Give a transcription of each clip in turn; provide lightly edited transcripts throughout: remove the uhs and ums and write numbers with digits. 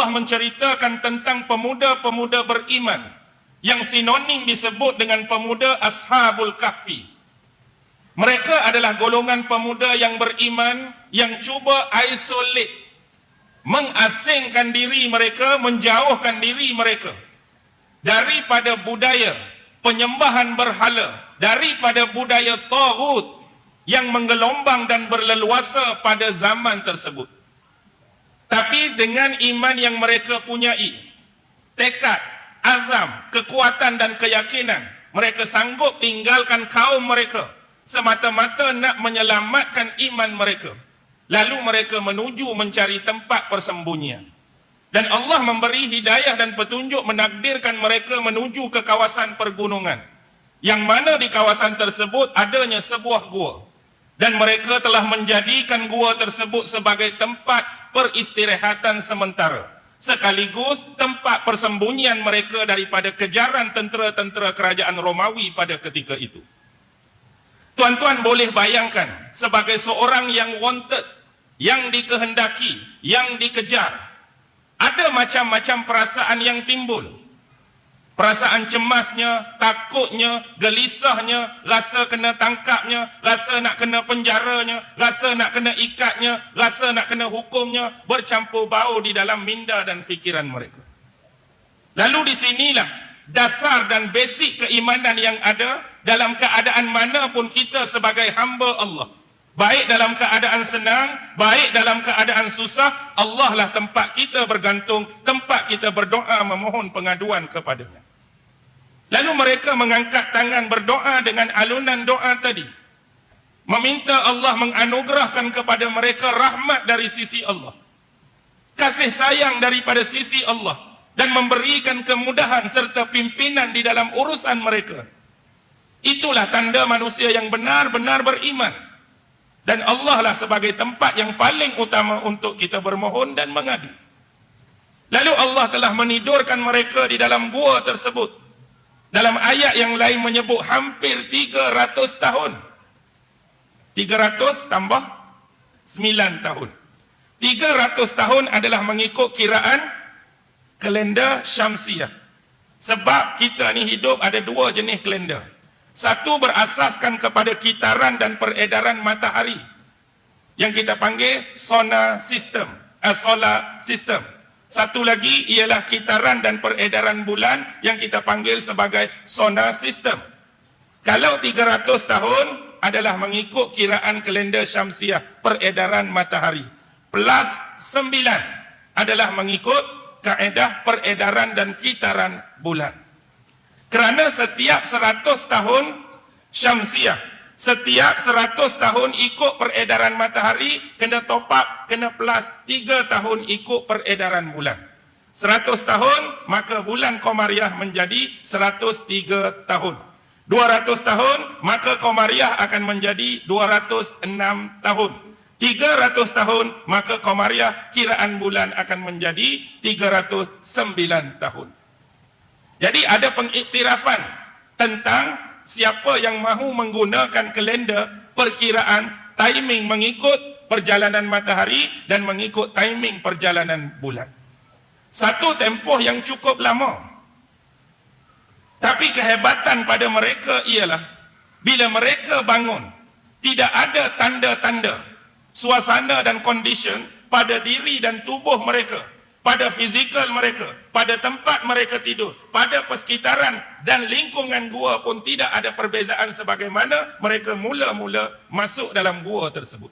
Allah menceritakan tentang pemuda-pemuda beriman yang sinonim disebut dengan pemuda Ashabul Kahfi. Mereka adalah golongan pemuda yang beriman yang cuba isolate, mengasingkan diri mereka, menjauhkan diri mereka daripada budaya penyembahan berhala, daripada budaya taghut yang menggelombang dan berleluasa pada zaman tersebut. Tapi dengan iman yang mereka punyai, tekad, azam, kekuatan dan keyakinan, mereka sanggup tinggalkan kaum mereka semata-mata nak menyelamatkan iman mereka. Lalu mereka menuju mencari tempat persembunyian. Dan Allah memberi hidayah dan petunjuk, menakdirkan mereka menuju ke kawasan pergunungan, yang mana di kawasan tersebut adanya sebuah gua. Dan mereka telah menjadikan gua tersebut sebagai tempat peristirahatan sementara, sekaligus tempat persembunyian mereka daripada kejaran tentera-tentera kerajaan Romawi pada ketika itu. Tuan-tuan boleh bayangkan, sebagai seorang yang wanted, yang dikehendaki, yang dikejar, ada macam-macam perasaan yang timbul. Perasaan cemasnya, takutnya, gelisahnya, rasa kena tangkapnya, rasa nak kena penjaranya, rasa nak kena ikatnya, rasa nak kena hukumnya, bercampur bau di dalam minda dan fikiran mereka. Lalu di sinilah dasar dan basic keimanan yang ada dalam keadaan manapun kita sebagai hamba Allah. Baik dalam keadaan senang, baik dalam keadaan susah, Allah lah tempat kita bergantung, tempat kita berdoa memohon pengaduan kepadanya. Lalu mereka mengangkat tangan berdoa dengan alunan doa tadi, meminta Allah menganugerahkan kepada mereka rahmat dari sisi Allah, kasih sayang daripada sisi Allah, dan memberikan kemudahan serta pimpinan di dalam urusan mereka. Itulah tanda manusia yang benar-benar beriman. Dan Allah lah sebagai tempat yang paling utama untuk kita bermohon dan mengadu. Lalu Allah telah menidurkan mereka di dalam gua tersebut. Dalam ayat yang lain menyebut hampir 300 tahun. 300 tambah 9 tahun. 300 tahun adalah mengikut kiraan kalender Syamsiah. Sebab kita ni hidup ada dua jenis kalender. Satu berasaskan kepada kitaran dan peredaran matahari, yang kita panggil solar system. Satu lagi ialah kitaran dan peredaran bulan, yang kita panggil sebagai solar system. Kalau 300 tahun adalah mengikut kiraan kalender Syamsiah, peredaran matahari, plus 9 adalah mengikut kaedah peredaran dan kitaran bulan. Kerana setiap 100 tahun Syamsiah, setiap 100 tahun ikut peredaran matahari, kena top up, kena plus 3 tahun ikut peredaran bulan. 100 tahun, maka bulan Qamariah menjadi 103 tahun. 200 tahun, maka Qamariah akan menjadi 206 tahun. 300 tahun, maka Qamariah kiraan bulan akan menjadi 309 tahun. Jadi ada pengiktirafan tentang siapa yang mahu menggunakan kalender perkiraan timing mengikut perjalanan matahari dan mengikut timing perjalanan bulan. Satu tempoh yang cukup lama. Tapi kehebatan pada mereka ialah bila mereka bangun, tidak ada tanda-tanda, suasana dan condition pada diri dan tubuh mereka, pada fizikal mereka, pada tempat mereka tidur, pada persekitaran dan lingkungan gua pun tidak ada perbezaan sebagaimana mereka mula-mula masuk dalam gua tersebut.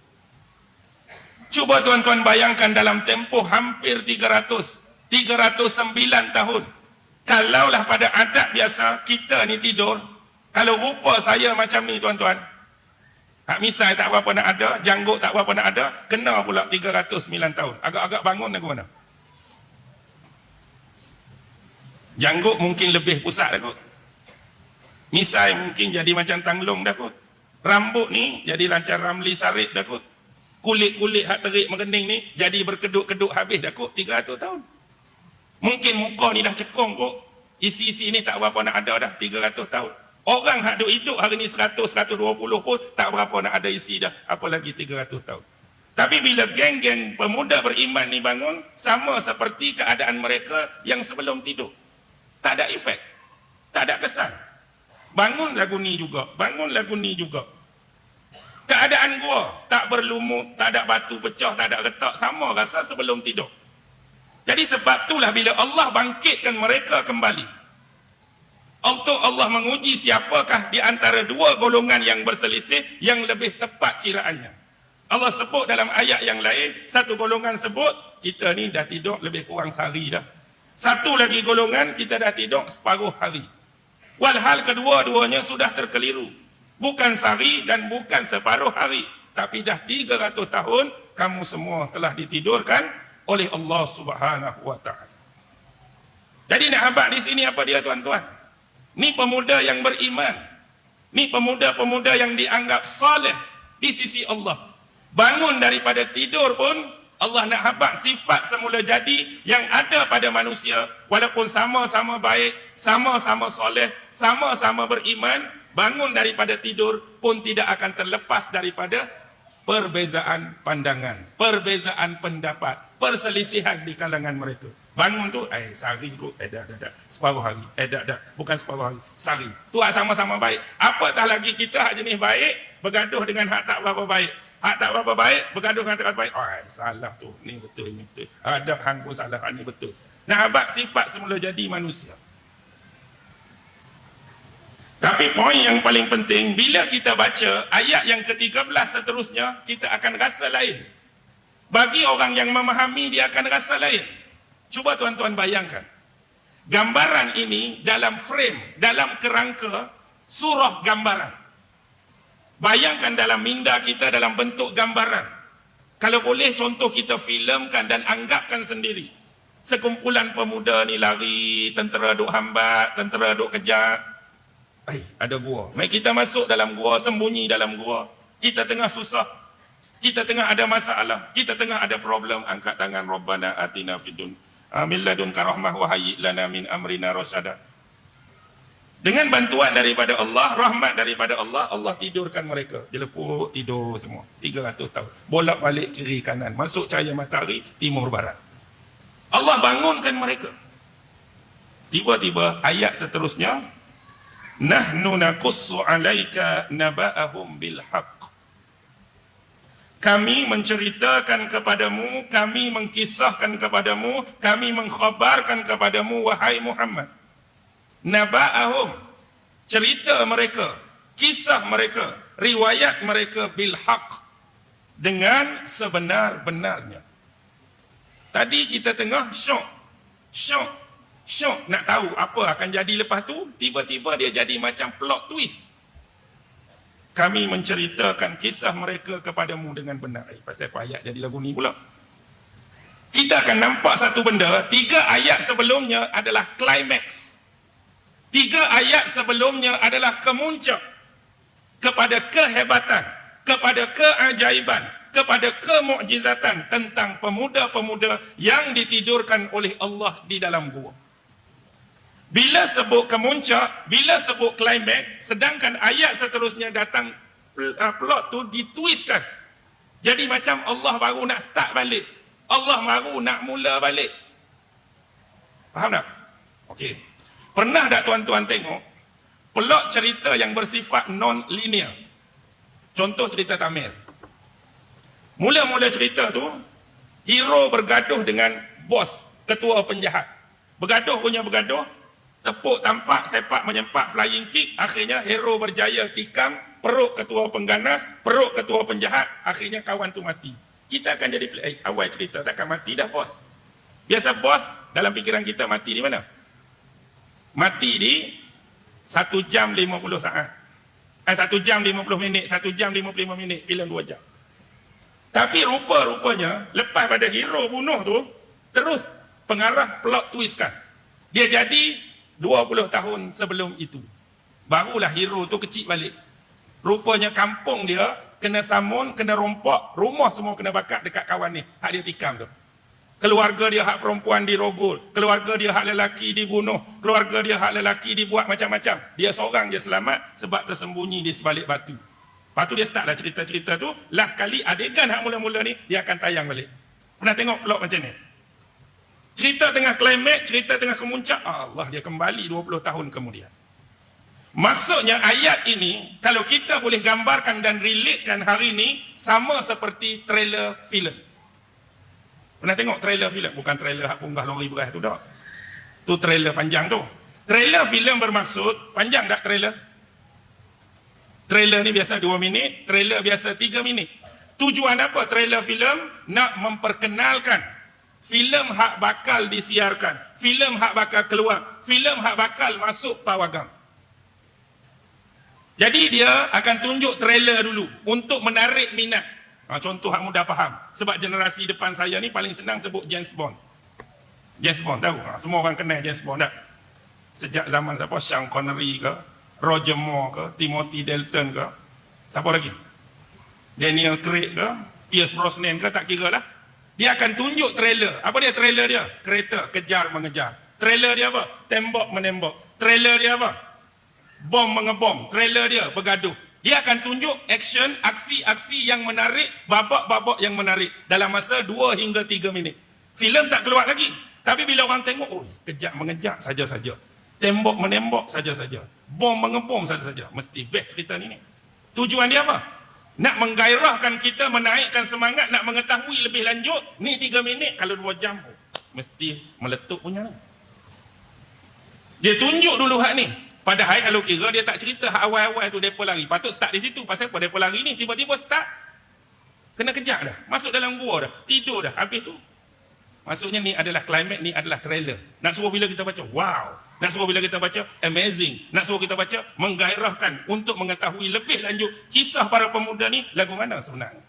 Cuba tuan-tuan bayangkan dalam tempoh hampir 309 tahun. Kalaulah pada adat biasa kita ni tidur, kalau rupa saya macam ni tuan-tuan, hak misai tak berapa nak ada, janggut tak berapa nak ada, kena pula 309 tahun. Agak-agak bangun aku mana? Janggut mungkin lebih pusat dah kot. Misai mungkin jadi macam tanglung dah kot. Rambut ni jadi lancar Ramli Sarip dah kot. Kulit-kulit hak terik mengening ni jadi berkedut-kedut habis dah kot 300 tahun. Mungkin muka ni dah cekung kot. Isi-isi ni tak berapa nak ada dah 300 tahun. Orang hak duk hidup hari ni 100, 120 pun tak berapa nak ada isi dah. Apalagi 300 tahun. Tapi bila geng-geng pemuda beriman ni bangun, sama seperti keadaan mereka yang sebelum tidur. Tak ada efek, tak ada kesan. Bangun lagu ni juga, bangun lagu ni juga. Keadaan gua tak berlumut, tak ada batu pecah, tak ada retak, sama rasa sebelum tidur. Jadi sebab itulah bila Allah bangkitkan mereka kembali, untuk Allah menguji siapakah di antara dua golongan yang berselisih yang lebih tepat kiraannya. Allah sebut dalam ayat yang lain, satu golongan sebut, kita ni dah tidur lebih kurang sehari dah. Satu lagi golongan, kita dah tidur separuh hari. Walhal kedua-duanya sudah terkeliru. Bukan sehari dan bukan separuh hari. Tapi dah 300 tahun, kamu semua telah ditidurkan oleh Allah Subhanahu wa ta'ala. Jadi nak habaq di sini apa dia tuan-tuan? Ni pemuda yang beriman. Ni pemuda-pemuda yang dianggap saleh di sisi Allah. Bangun daripada tidur pun, Allah nak habaq sifat semula jadi yang ada pada manusia. Walaupun sama-sama baik, sama-sama soleh, sama-sama beriman, bangun daripada tidur pun tidak akan terlepas daripada perbezaan pandangan, perbezaan pendapat, perselisihan di kalangan mereka. Bangun tu, sehari tu, dah, separuh hari, dah, bukan separuh hari, sehari. Tu sama-sama baik. Apatah lagi kita hak jenis baik, bergaduh dengan hak tak berapa baik. Hak tak berapa baik, bergaduh dengan tak berapa baik. Salah tu, ni betul, ni betul. Adab hang pun salah, ni betul. Nak habaq sifat semula jadi manusia. Tapi poin yang paling penting, bila kita baca ayat yang ke-13 seterusnya, kita akan rasa lain. Bagi orang yang memahami, dia akan rasa lain. Cuba tuan-tuan bayangkan. Gambaran ini dalam frame, dalam kerangka surah gambaran. Bayangkan dalam minda kita dalam bentuk gambaran. Kalau boleh contoh kita filmkan dan anggapkan sendiri. Sekumpulan pemuda ni lari, tentera duk hambat, tentera duk kejar. Ada gua. Mari kita masuk dalam gua, sembunyi dalam gua. Kita tengah susah. Kita tengah ada masalah. Kita tengah ada problem. Angkat tangan, Rabbana atina fid min ladunka rahmah wa hayyi lana min amrina rasyada. Dengan bantuan daripada Allah, rahmat daripada Allah, Allah tidurkan mereka. Dia lepuk, tidur semua. 300 tahun. Bolak balik kiri kanan. Masuk cahaya matahari, timur barat. Allah bangunkan mereka. Tiba-tiba ayat seterusnya, nahnu naqussu alaika naba'ahum bil haqq. Kami menceritakan kepadamu, kami mengkisahkan kepadamu, kami mengkhabarkan kepadamu, wahai Muhammad. Naba'ahum, cerita mereka, kisah mereka, riwayat mereka bil haq, dengan sebenar-benarnya. Tadi kita tengah syok, nak tahu apa akan jadi lepas tu, tiba-tiba dia jadi macam plot twist. Kami menceritakan kisah mereka kepadamu dengan benar. Pasal apa ayat jadi lagu ni pula? Kita akan nampak satu benda, 3 ayat sebelumnya adalah climax. 3 ayat sebelumnya adalah kemuncak kepada kehebatan, kepada keajaiban, kepada kemukjizatan tentang pemuda-pemuda yang ditidurkan oleh Allah di dalam gua. Bila sebut kemuncak, bila sebut klimaks, sedangkan ayat seterusnya datang, plot tu ditwistkan. Jadi macam Allah baru nak start balik. Allah baru nak mula balik. Faham tak? Okey. Pernah tak tuan-tuan tengok plot cerita yang bersifat non-linear? Contoh cerita Tamil. Mula-mula cerita tu, hero bergaduh dengan bos, ketua penjahat. Bergaduh punya bergaduh, tepuk tampak, sepak menyempak, flying kick, akhirnya hero berjaya tikam perut ketua pengganas, perut ketua penjahat, akhirnya kawan tu mati. Kita akan jadi awal cerita, takkan mati dah bos. Biasa bos, dalam fikiran kita mati di mana? Mati di 1 jam 50 saat. 1 jam 50 minit, 1 jam 55 minit, filem 2 jam. Tapi rupa-rupanya, lepas pada hero bunuh tu, terus pengarah plot twist kan. Dia jadi 20 tahun sebelum itu. Barulah hero tu kecil balik. Rupanya kampung dia kena samun, kena rompak, rumah semua kena bakar dekat kawan ni. Hak dia tikam tu. Keluarga dia hak perempuan dirogol, keluarga dia hak lelaki dibunuh, keluarga dia hak lelaki dibuat macam-macam. Dia seorang je selamat sebab tersembunyi di sebalik batu. Lepas tu dia start lah cerita-cerita tu. Last kali adegan hak mula-mula ni, dia akan tayang balik. Pernah tengok plot macam ni? Cerita tengah klimak, cerita tengah kemuncak, Allah, dia kembali 20 tahun kemudian. Maksudnya ayat ini, kalau kita boleh gambarkan dan relatekan hari ini, sama seperti trailer filem. Pernah tengok trailer filem? Bukan trailer hak punggah lori beras tu tak. Tu trailer panjang tu. Trailer filem bermaksud, panjang tak trailer? Trailer ni biasa 2 minit, trailer biasa 3 minit. Tujuan apa trailer filem? Nak memperkenalkan filem hak bakal disiarkan, filem hak bakal keluar, filem hak bakal masuk pawagam. Jadi dia akan tunjuk trailer dulu untuk menarik minat. Contoh hak mudah faham. Sebab generasi depan saya ni paling senang sebut James Bond. James Bond tahu? Semua orang kenal James Bond tak? Sejak zaman siapa? Sean Connery ke? Roger Moore ke? Timothy Dalton ke? Siapa lagi? Daniel Craig ke? Pierce Brosnan ke? Tak kira lah. Dia akan tunjuk trailer. Apa dia trailer dia? Kereta kejar mengejar. Trailer dia apa? Tembok menembok. Trailer dia apa? Bom mengebom. Trailer dia bergaduh. Dia akan tunjuk action, aksi-aksi yang menarik, babak-babak yang menarik dalam masa 2 hingga 3 minit. Filem tak keluar lagi. Tapi bila orang tengok, oh, kejar mengejar saja-saja. Tembok menembok saja-saja. Bom mengebom saja-saja. Mesti best cerita ni. Tujuan dia apa? Nak menggairahkan kita, menaikkan semangat, nak mengetahui lebih lanjut. Ni 3 minit, kalau 2 jam, mesti meletup punya. Dia tunjuk dulu hak ni. Padahal kalau kira dia tak cerita hak awal-awal tu mereka lari. Patut start di situ. Pasal apa mereka lari ni? Tiba-tiba start. Kena kejap dah. Masuk dalam gua dah. Tidur dah. Habis tu. Maksudnya ni adalah climax, ni adalah trailer. Nak suruh bila kita baca, wow. Nak suruh bila kita baca, amazing. Nak suruh kita baca, menggairahkan untuk mengetahui lebih lanjut kisah para pemuda ni, lagu mana sebenarnya.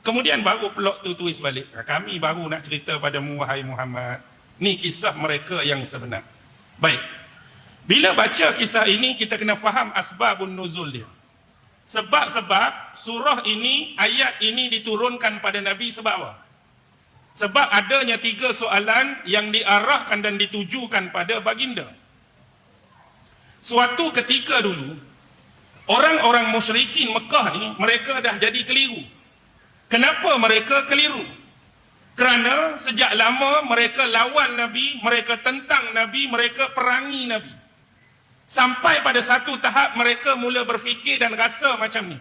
Kemudian baru plot tu tulis balik. Kami baru nak cerita padamu, wahai Muhammad. Ni kisah mereka yang sebenar. Baik. Bila baca kisah ini, kita kena faham asbabun nuzul dia. Sebab-sebab surah ini, ayat ini diturunkan pada Nabi sebab apa? Sebab adanya 3 soalan yang diarahkan dan ditujukan pada baginda. Suatu ketika dulu, orang-orang musyrikin Mekah ni, mereka dah jadi keliru. Kenapa mereka keliru? Kerana sejak lama mereka lawan Nabi, mereka tentang Nabi, mereka perangi Nabi. Sampai pada satu tahap mereka mula berfikir dan rasa macam ni.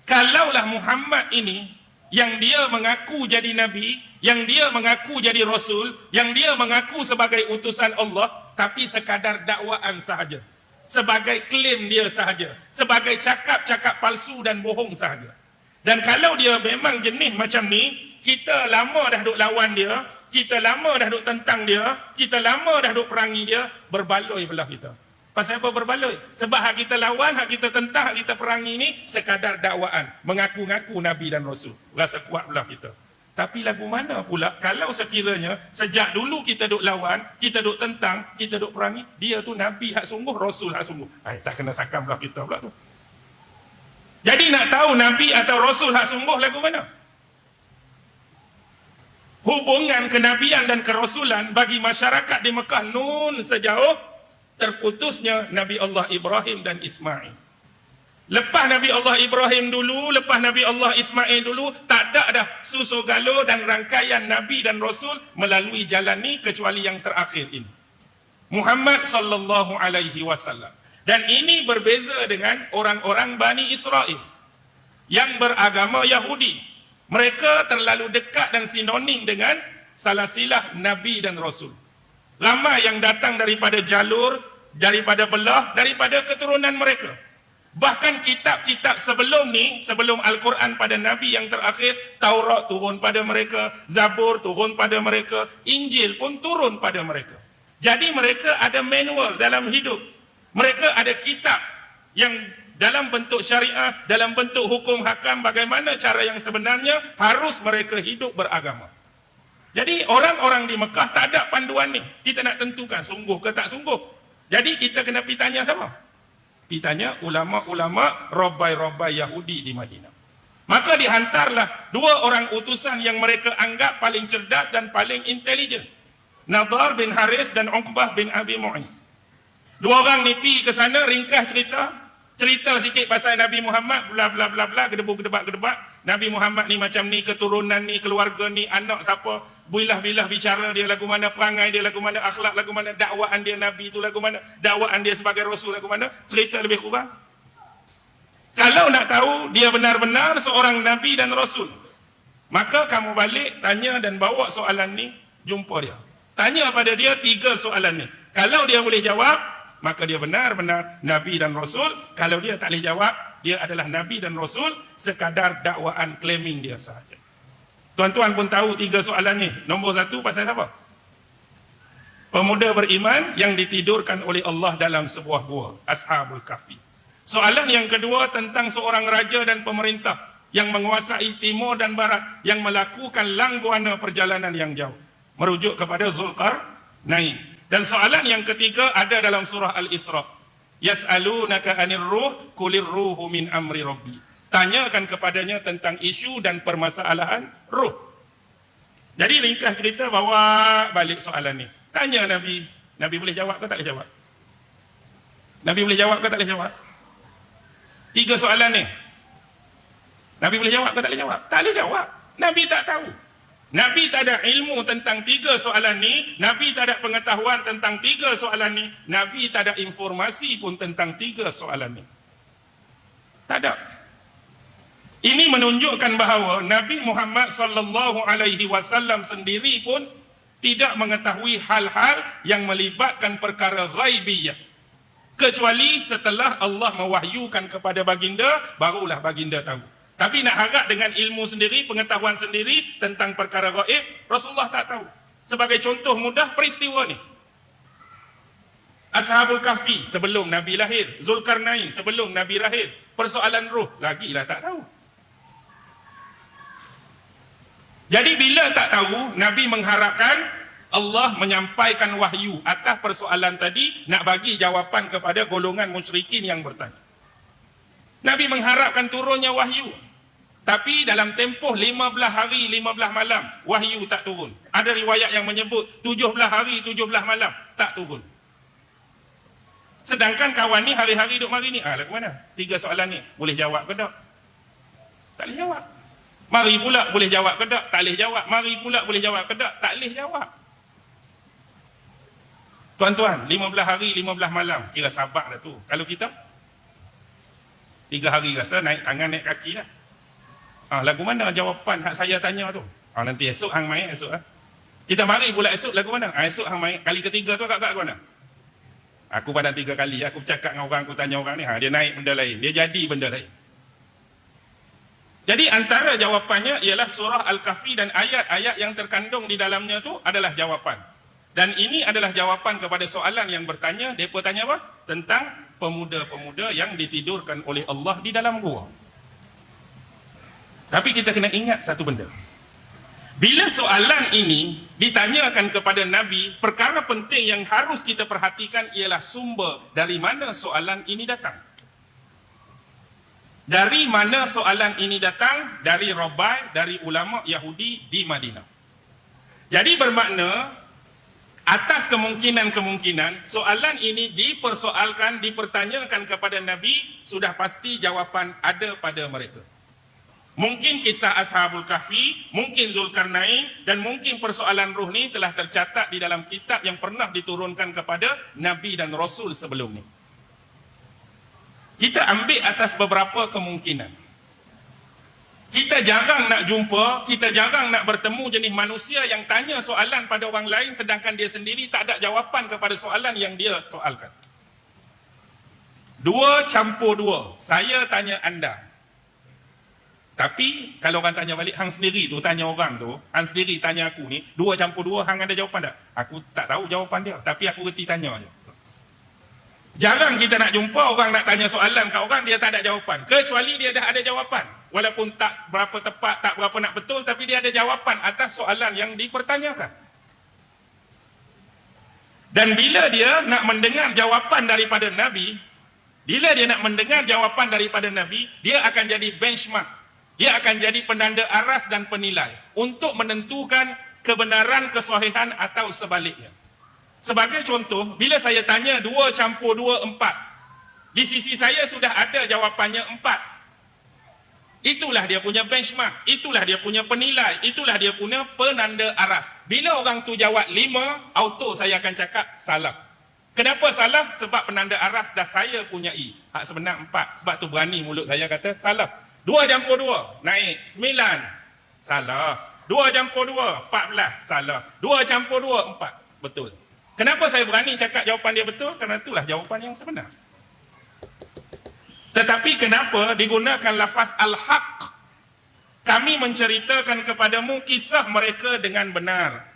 Kalaulah Muhammad ini, yang dia mengaku jadi Nabi, yang dia mengaku jadi Rasul, yang dia mengaku sebagai utusan Allah, tapi sekadar dakwaan sahaja. Sebagai klaim dia sahaja. Sebagai cakap-cakap palsu dan bohong sahaja. Dan kalau dia memang jenis macam ni, kita lama dah duk lawan dia, kita lama dah duk tentang dia, kita lama dah duk perangi dia, berbaloi belah kita. Pasal apa berbaloi? Sebab hak kita lawan, hak kita tentang, hak kita perangi ni sekadar dakwaan, mengaku-ngaku Nabi dan Rasul. Rasa kuat belah kita. Tapi lagu mana pula kalau sekiranya sejak dulu kita duk lawan, kita duk tentang, kita duk perangi, dia tu Nabi hak sungguh, Rasul hak sungguh. Tak kena sakam belah kita pula tu. Jadi nak tahu Nabi atau Rasul hak sungguh lagu mana? Hubungan kenabian dan kerasulan bagi masyarakat di Mekah nun sejauh terputusnya Nabi Allah Ibrahim dan Ismail. Lepas Nabi Allah Ibrahim dulu, lepas Nabi Allah Ismail dulu, tak ada dah susu galo dan rangkaian Nabi dan Rasul melalui jalan ni kecuali yang terakhir ini. Muhammad sallallahu alaihi wasallam. Dan ini berbeza dengan orang-orang Bani Israel yang beragama Yahudi. Mereka terlalu dekat dan sinonim dengan salasilah Nabi dan Rasul. Ramai yang datang daripada jalur, daripada belah, daripada keturunan mereka. Bahkan kitab-kitab sebelum ni, sebelum Al-Quran pada Nabi yang terakhir, Taurat turun pada mereka, Zabur turun pada mereka, Injil pun turun pada mereka. Jadi mereka ada manual dalam hidup. Mereka ada kitab yang dalam bentuk syariah, dalam bentuk hukum hakam, bagaimana cara yang sebenarnya harus mereka hidup beragama. Jadi orang-orang di Mekah tak ada panduan ni. Kita nak tentukan sungguh ke tak sungguh. Jadi kita kena pergi tanya siapa? Pergi tanya ulama-ulama Rabbai-Rabbai Yahudi di Madinah. Maka dihantarlah 2 orang utusan yang mereka anggap paling cerdas dan paling intelijen. Nadar bin Haris dan Uqbah bin Abi Mu'is. 2 orang ni pergi ke sana, ringkas cerita. cerita sikit pasal Nabi Muhammad, bla bla bla bla, gedebak. Nabi Muhammad ni macam ni, keturunan ni, keluarga ni, anak siapa, bilah-bilah bicara dia lagu mana, perangai dia lagu mana, akhlak lagu mana, dakwaan dia Nabi tu lagu mana, dakwaan dia sebagai Rasul lagu mana, cerita lebih kurang. Kalau nak tahu dia benar-benar seorang Nabi dan Rasul, maka kamu balik, tanya dan bawa soalan ni, jumpa dia. Tanya pada dia 3 soalan ni. Kalau dia boleh jawab, maka dia benar-benar Nabi dan Rasul. Kalau dia tak boleh jawab, dia adalah Nabi dan Rasul sekadar dakwaan claiming dia sahaja. Tuan-tuan pun tahu 3 soalan ni. Nombor 1 pasal siapa? Pemuda beriman yang ditidurkan oleh Allah dalam sebuah gua, Ashabul Kahfi. Soalan yang kedua tentang seorang raja dan pemerintah yang menguasai timur dan barat, yang melakukan lang buana perjalanan yang jauh, merujuk kepada Zulkarnain. Dan soalan yang ketiga ada dalam surah Al-Isra. Yas'alunaka 'anir ruh qulir ruhu min amri rabbi. Tanyakan kepadanya tentang isu dan permasalahan ruh. Jadi ringkas cerita, bawa balik soalan ni. Tanya Nabi. Nabi boleh jawab ke tak boleh jawab? Nabi boleh jawab ke tak boleh jawab? 3 soalan ni. Nabi boleh jawab ke tak boleh jawab? Tak boleh jawab. Nabi tak tahu. Nabi tak ada ilmu tentang 3 soalan ni. Nabi tak ada pengetahuan tentang 3 soalan ni. Nabi tak ada informasi pun tentang 3 soalan ni. Tak ada. Ini menunjukkan bahawa Nabi Muhammad sallallahu alaihi wasallam sendiri pun tidak mengetahui hal-hal yang melibatkan perkara ghaibiyah, kecuali setelah Allah mewahyukan kepada baginda, barulah baginda tahu. Tapi nak harap dengan ilmu sendiri, pengetahuan sendiri tentang perkara gaib, Rasulullah tak tahu. Sebagai contoh mudah peristiwa ni. Ashabul Kahfi sebelum Nabi lahir, Zulkarnain sebelum Nabi lahir. Persoalan ruh lagilah tak tahu. Jadi bila tak tahu, Nabi mengharapkan Allah menyampaikan wahyu atas persoalan tadi, nak bagi jawapan kepada golongan musyrikin yang bertanya. Nabi mengharapkan turunnya wahyu. Tapi dalam tempoh 15 hari, 15 malam, wahyu tak turun. Ada riwayat yang menyebut 17 hari, 17 malam, tak turun. Sedangkan kawan ni hari-hari duduk mari ni. Lagu mana? 3 soalan ni. Boleh jawab ke tak? Tak boleh jawab. Mari pula boleh jawab ke tak? Tak boleh jawab. Mari pula boleh jawab ke tak? Tak boleh jawab. Tuan-tuan, 15 hari, 15 malam. Kira sabar dah tu. Kalau kita 3 hari rasa naik tangan, naik kaki lah. Lagu mana jawapan hak saya tanya tu? Nanti esok hang main, esok lah. Kita mari pula esok, lagu mana? Esok hang main. Kali ketiga tu agak-agak lagu mana? Aku padang 3 kali, aku bercakap dengan orang, aku tanya orang ni, dia naik benda lain, dia jadi benda lain. Jadi antara jawapannya ialah surah Al-Kahfi dan ayat-ayat yang terkandung di dalamnya tu adalah jawapan. Dan ini adalah jawapan kepada soalan yang bertanya. Mereka tanya apa? Tentang pemuda-pemuda yang ditidurkan oleh Allah di dalam gua. Tapi kita kena ingat satu benda. Bila soalan ini ditanyakan kepada Nabi, perkara penting yang harus kita perhatikan ialah sumber dari mana soalan ini datang. Dari mana soalan ini datang? Dari rabai, dari ulama Yahudi di Madinah. Jadi bermakna, atas kemungkinan-kemungkinan, soalan ini dipersoalkan, dipertanyakan kepada Nabi, sudah pasti jawapan ada pada mereka. Mungkin kisah Ashabul Kahfi, mungkin Zulkarnain, dan mungkin persoalan ruh ni telah tercatat di dalam kitab yang pernah diturunkan kepada Nabi dan Rasul sebelum ni. Kita ambil atas beberapa kemungkinan. Kita jarang nak jumpa, kita jarang nak bertemu jenis manusia yang tanya soalan pada orang lain sedangkan dia sendiri tak ada jawapan kepada soalan yang dia soalkan. 2 campur 2. Saya tanya anda. Tapi kalau orang tanya balik, hang sendiri tu tanya orang tu, hang sendiri tanya aku ni, 2 campur 2, hang ada jawapan tak? Aku tak tahu jawapan dia, tapi aku reti tanya je. Jarang kita nak jumpa orang nak tanya soalan kat orang, dia tak ada jawapan. Kecuali dia dah ada jawapan. Walaupun tak berapa tepat, tak berapa nak betul, tapi dia ada jawapan atas soalan yang dipertanyakan. Dan bila dia nak mendengar jawapan daripada Nabi, bila dia nak mendengar jawapan daripada Nabi, dia akan jadi benchmark. Dia akan jadi penanda aras dan penilai untuk menentukan kebenaran, kesahihan atau sebaliknya. Sebagai contoh, bila saya tanya 2 campur 2, 4. Di sisi saya sudah ada jawapannya 4. Itulah dia punya benchmark, itulah dia punya penilai, itulah dia punya penanda aras. Bila orang tu jawab 5, auto saya akan cakap salah. Kenapa salah? Sebab penanda aras dah saya punyai. Hak sebenar 4. Sebab tu berani mulut saya kata salah. 2 campur 2, naik 9. Salah. 2 campur 2, 14. Salah. 2 campur 2, 4. Betul. Kenapa saya berani cakap jawapan dia betul? Kerana itulah jawapan yang sebenar. Tetapi kenapa digunakan lafaz al-haq? Kami menceritakan kepadamu kisah mereka dengan benar.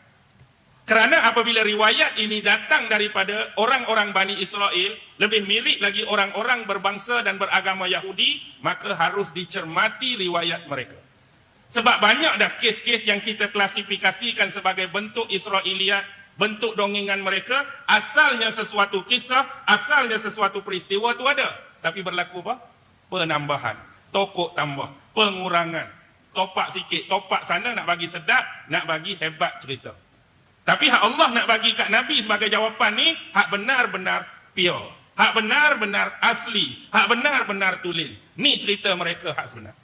Kerana apabila riwayat ini datang daripada orang-orang Bani Israel, lebih mirip lagi orang-orang berbangsa dan beragama Yahudi, maka harus dicermati riwayat mereka. Sebab banyak dah kes-kes yang kita klasifikasikan sebagai bentuk Israeliat, bentuk dongengan mereka, asalnya sesuatu kisah, asalnya sesuatu peristiwa tu ada. Tapi berlaku apa? Penambahan, tokok tambah, pengurangan, topak sikit, topak sana nak bagi sedap, nak bagi hebat cerita. Tapi hak Allah nak bagi kat Nabi sebagai jawapan ni, hak benar-benar pure, hak benar-benar asli, hak benar-benar tulen. Ni cerita mereka hak sebenar.